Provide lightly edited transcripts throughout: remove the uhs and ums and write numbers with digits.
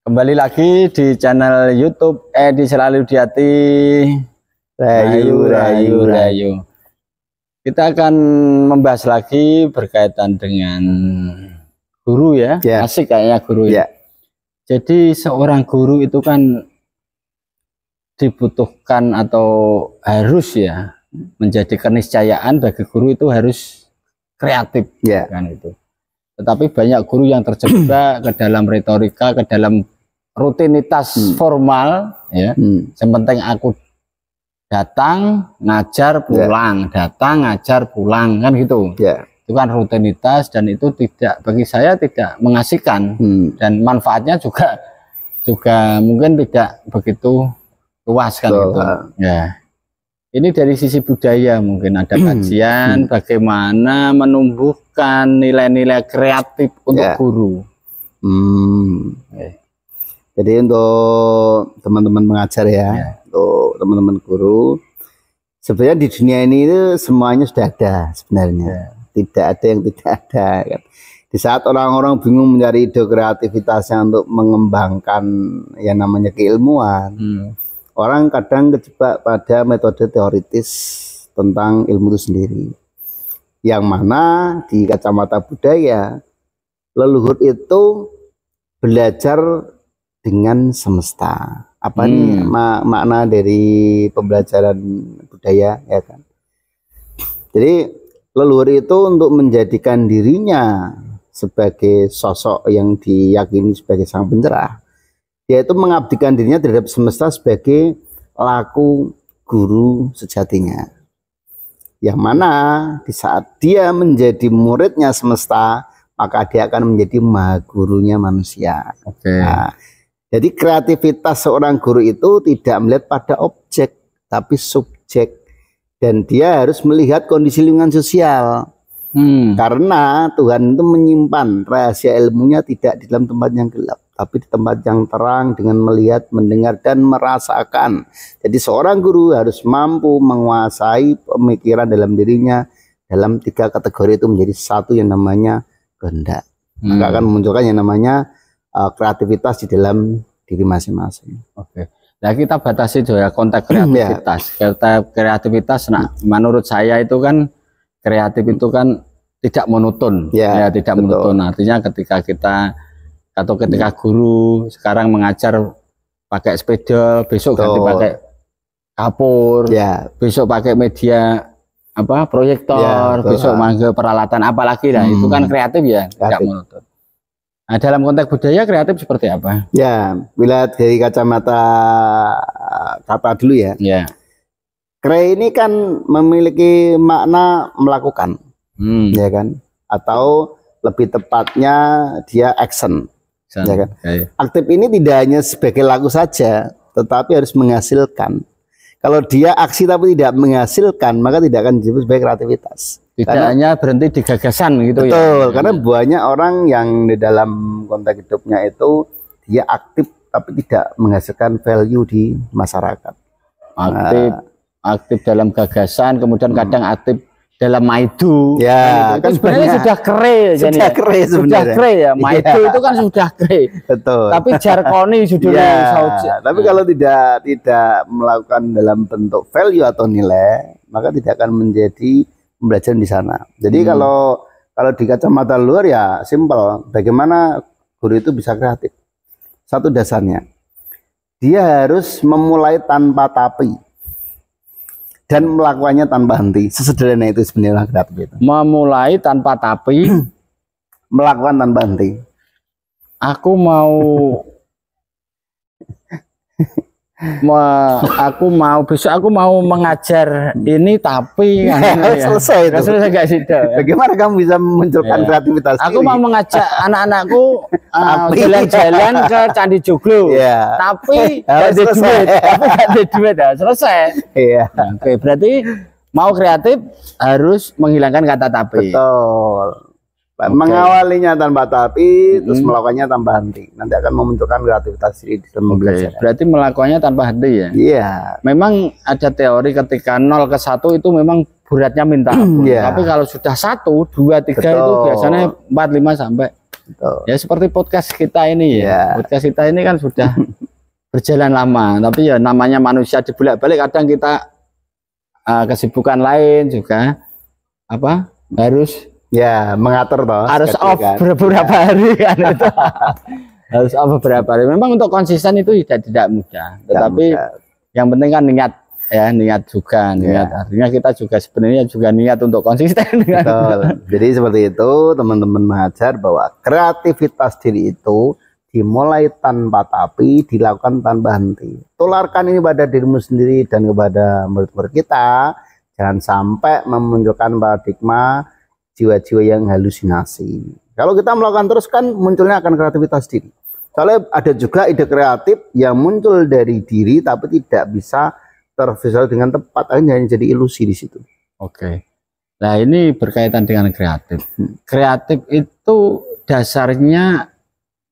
Kembali lagi di channel YouTube Edi Selalu di Hati. Rayu. Kita akan membahas lagi berkaitan dengan guru ya. Asik kayaknya guru ya. Jadi seorang guru itu kan dibutuhkan atau harus ya menjadi keniscayaan bagi guru itu harus kreatif kan itu. Tetapi banyak guru yang terjebak ke dalam retorika, ke dalam rutinitas formal ya. Yang penting aku datang, ngajar, pulang, datang, ngajar, pulang, kan gitu. Itu kan rutinitas dan itu tidak, bagi saya tidak mengasihkan dan manfaatnya juga mungkin tidak begitu luas kan gitu. Ya. Ini dari sisi budaya mungkin ada kajian bagaimana menumbuhkan nilai-nilai kreatif untuk guru. Jadi untuk teman-teman mengajar ya, untuk teman-teman guru, sebenarnya di dunia ini itu semuanya sudah ada sebenarnya. Tidak ada yang tidak ada kan. Di saat orang-orang bingung mencari ide kreativitasnya untuk mengembangkan yang namanya keilmuan, orang kadang kejebak pada metode teoritis tentang ilmu itu sendiri. Yang mana di kacamata budaya, leluhur itu belajar dengan semesta. Apa nih makna dari pembelajaran budaya ya kan? Jadi leluhur itu untuk menjadikan dirinya sebagai sosok yang diyakini sebagai sang pencerah, yaitu mengabdikan dirinya terhadap semesta sebagai laku guru sejatinya. Yang mana di saat dia menjadi muridnya semesta, maka dia akan menjadi maha gurunya manusia. Nah, jadi kreativitas seorang guru itu tidak melihat pada objek, tapi subjek. Dan dia harus melihat kondisi lingkungan sosial. Karena Tuhan itu menyimpan rahasia ilmunya tidak di dalam tempat yang gelap, tapi di tempat yang terang dengan melihat, mendengar, dan merasakan. Jadi seorang guru harus mampu menguasai pemikiran dalam dirinya. Dalam 3 kategori itu menjadi satu yang namanya kehendak. Maka akan memunculkan yang namanya kreativitas di dalam diri masing-masing. Nah kita batasi juga konteks kreativitas. Kreativitas, nah menurut saya itu kan kreatif itu kan tidak monoton, tidak monoton. Artinya ketika kita atau ketika guru sekarang mengajar pakai sepeda, besok ganti pakai kapur, besok pakai media apa proyektor, besok manggil peralatan apalagi lah, itu kan kreatif ya, tidak monoton. Nah dalam konteks budaya kreatif seperti apa? Ya, bila dari kacamata kata dulu ya. Kre ini kan memiliki makna melakukan, ya kan? Atau lebih tepatnya dia action, ya kan? Aktif ini tidak hanya sebagai laku saja, tetapi harus menghasilkan. Kalau dia aksi tapi tidak menghasilkan, maka tidak akan disebut sebagai kreativitas. Tidak hanya berhenti di gagasan gitu. Betul, karena banyak orang yang di dalam konteks hidupnya itu dia aktif tapi tidak menghasilkan value di masyarakat. Aktif dalam gagasan, kemudian kadang aktif dalam maidu. Kan sebenarnya sudah kere. Sudah kere ya. Maidu itu kan sudah kere. Betul. Tapi jarkoni judulnya. Tapi kalau tidak melakukan dalam bentuk value atau nilai, maka tidak akan menjadi pembelajaran di sana. Jadi kalau di kacamata luar ya simpel. Bagaimana guru itu bisa kreatif? Satu dasarnya, dia harus memulai tanpa tapi dan melakukannya tanpa henti. Sesederhana itu sebenarnya kreatif itu. Memulai tanpa tapi, melakukan tanpa henti. Aku mau besok aku mau mengajar ini tapi selesai itu. Selesai gak sih? Bagaimana kamu bisa memunculkan kreativitas? Aku mau mengajak anak-anakku jalan-jalan ke Candi Joglo, tapi gak ada duit, selesai. Berarti mau kreatif harus menghilangkan kata tapi. Betul. Mengawalinya tanpa tapi, terus melakukannya tanpa henti. Nanti akan memunculkan kreativitas di dalam belajar. Berarti melakukannya tanpa henti ya? Iya. Memang ada teori ketika 0 ke 1 itu memang beratnya minta ampun. Tapi kalau sudah 1, 2, 3 itu biasanya 4, 5 sampai Ya seperti podcast kita ini ya. Podcast kita ini kan sudah berjalan lama, tapi ya namanya manusia dibolak-balik, kadang kita kesibukan lain juga harus mengatur toh. Harus off kan? Beberapa hari kan itu. Harus off beberapa hari. Memang untuk konsisten itu tidak mudah, tetapi yang penting kan niat juga, artinya kita juga sebenarnya juga niat untuk konsisten. Betul. Jadi seperti itu teman-teman mengajar bahwa kreativitas diri itu dimulai tanpa tapi, dilakukan tanpa henti. Tularkan ini pada dirimu sendiri dan kepada murid-murid kita. Jangan sampai memunculkan paradigma jiwa-jiwa yang halusinasi. Kalau kita melakukan terus kan munculnya akan kreativitas diri. Soalnya ada juga ide kreatif yang muncul dari diri tapi tidak bisa tervisual dengan tepat, hanya jadi ilusi di situ. Oke. Nah ini berkaitan dengan kreatif. Kreatif itu dasarnya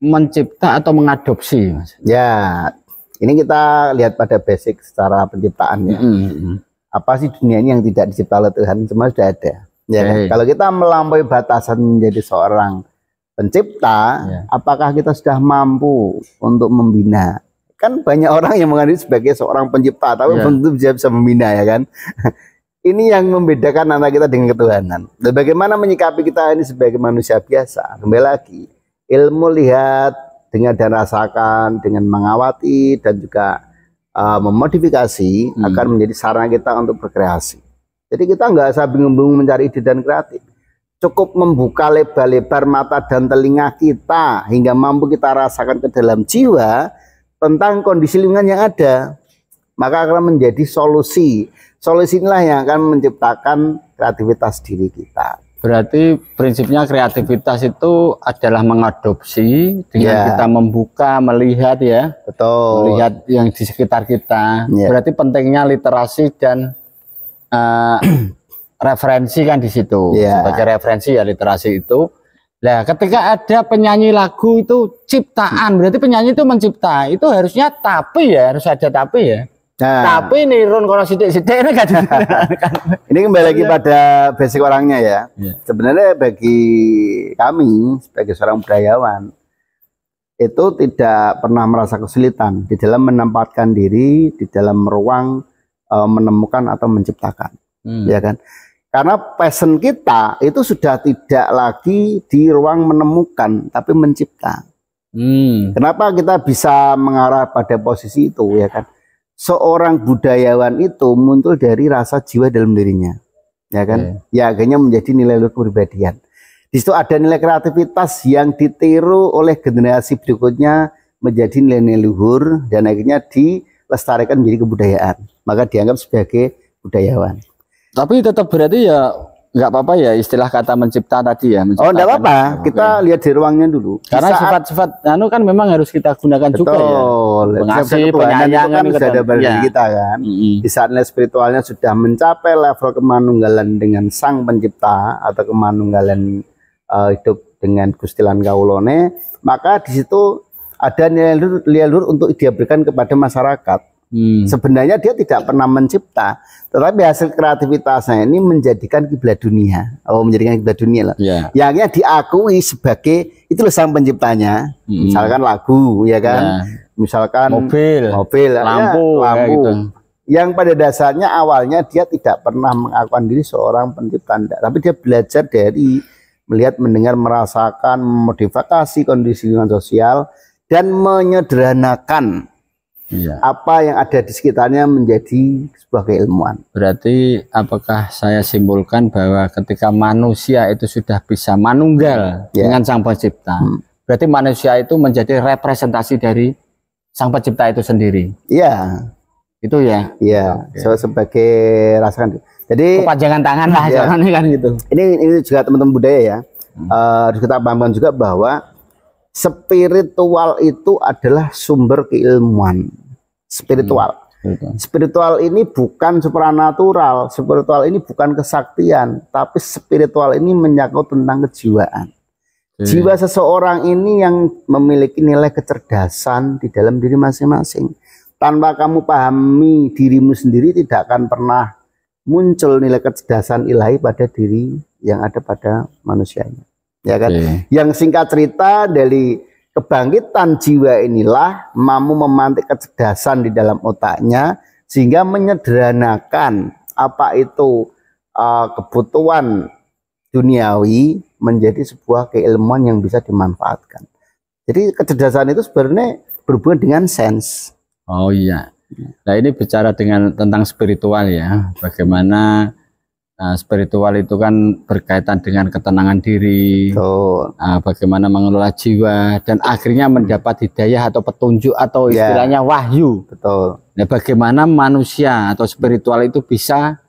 mencipta atau mengadopsi, Mas? Ya, ini kita lihat pada basic secara penciptaan ya. Apa sih dunia ini yang tidak dicipta oleh Tuhan? Semua sudah ada. Ya kan? Kalau kita melampaui batasan menjadi seorang pencipta, apakah kita sudah mampu untuk membina? Kan banyak orang yang menganggap sebagai seorang pencipta, tapi belum tentu bisa membina, ya kan? Ini yang membedakan antara kita dengan ketuhanan. Dan bagaimana menyikapi kita ini sebagai manusia biasa? Kembali lagi, ilmu lihat, dengar dan rasakan, dengan mengawati dan juga memodifikasi akan menjadi sarana kita untuk berkreasi. Jadi kita nggak usah bingung-bingung mencari ide dan kreatif. Cukup membuka lebar-lebar mata dan telinga kita hingga mampu kita rasakan ke dalam jiwa tentang kondisi lingkungan yang ada, maka akan menjadi solusi. Solusi inilah yang akan menciptakan kreativitas diri kita. Berarti prinsipnya kreativitas itu adalah mengadopsi dengan kita membuka, melihat ya. Betul. Melihat yang di sekitar kita. Berarti pentingnya literasi dan referensi kan di situ. Sebagai referensi ya literasi itu. Nah, ketika ada penyanyi lagu itu ciptaan, berarti penyanyi itu mencipta. Itu harusnya tapi ya, harus ada tapi ya. Nah, tapi nirun kalau sidik-sidik ini kan. Ini kembali lagi pada basic orangnya ya. Sebenarnya bagi kami sebagai seorang budayawan itu tidak pernah merasa kesulitan di dalam menempatkan diri di dalam ruang menemukan atau menciptakan, ya kan? Karena passion kita itu sudah tidak lagi di ruang menemukan, tapi mencipta. Kenapa kita bisa mengarah pada posisi itu, ya kan? Seorang budayawan itu muncul dari rasa jiwa dalam dirinya, ya kan? Ya akhirnya menjadi nilai kepribadian. Di situ ada nilai kreativitas yang ditiru oleh generasi berikutnya menjadi nilai-nilai luhur dan akhirnya dilestarikan menjadi kebudayaan. Maka dianggap sebagai budayawan. Tapi tetap berarti ya nggak apa-apa ya istilah kata mencipta tadi ya. Oh nggak apa-apa, kita lihat di ruangnya dulu. Karena sifat-sifat kan memang harus kita gunakan juga ya. Pengasih, penyayangan kan sudah ada pada kita kan. Di saat nilai spiritualnya sudah mencapai level kemanunggalan dengan sang pencipta atau kemanunggalan hidup dengan Gustilan Kaulone, maka di situ ada nilai luhur untuk dia berikan kepada masyarakat. Sebenarnya dia tidak pernah mencipta, tetapi hasil kreativitasnya ini menjadikan kiblat dunia. Menjadikan kiblat dunia loh. Yang akhirnya diakui sebagai itu loh sang penciptanya. Misalkan lagu, ya kan? Misalkan mobil, lampu. Gitu. Yang pada dasarnya awalnya dia tidak pernah mengakukan diri seorang pencipta, tapi dia belajar dari melihat, mendengar, merasakan, memodifikasi kondisi lingkungan sosial dan menyederhanakan apa yang ada di sekitarnya menjadi sebuah keilmuan. Berarti apakah saya simpulkan bahwa ketika manusia itu sudah bisa manunggal dengan sang pencipta, berarti manusia itu menjadi representasi dari sang pencipta itu sendiri? Iya. Itu ya? Iya. Sebagai rasakan. Jadi kepanjangan tangan lah kan gitu. Ini juga teman-teman budaya ya. Harus kita pahamkan juga bahwa spiritual itu adalah sumber keilmuan. Spiritual ini bukan supranatural, spiritual ini bukan kesaktian, tapi spiritual ini menyangkut tentang kejiwaan. Jiwa seseorang ini yang memiliki nilai kecerdasan di dalam diri masing-masing. Tanpa kamu pahami dirimu sendiri, tidak akan pernah muncul nilai kecerdasan ilahi pada diri yang ada pada manusianya. ya kan? Yang singkat cerita dari kebangkitan jiwa inilah mampu memantik kecerdasan di dalam otaknya sehingga menyederhanakan apa itu kebutuhan duniawi menjadi sebuah keilmuan yang bisa dimanfaatkan. Jadi kecerdasan itu sebenarnya berhubungan dengan sense. Oh iya. Nah ini bicara tentang spiritual ya. Bagaimana spiritual itu kan berkaitan dengan ketenangan diri. Bagaimana mengelola jiwa dan akhirnya mendapat hidayah atau petunjuk atau istilahnya wahyu. Betul. Nah, bagaimana manusia atau spiritual itu bisa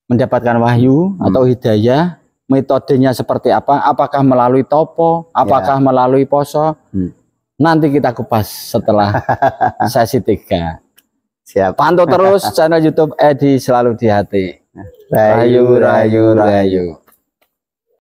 mendapatkan wahyu atau hidayah? Metodenya seperti apa? Apakah melalui topo? Apakah melalui poso? Nanti kita kupas setelah sesi 3. Siap. Pantau terus channel YouTube Edi Selalu di Hati. Rayu, rayu, rayu.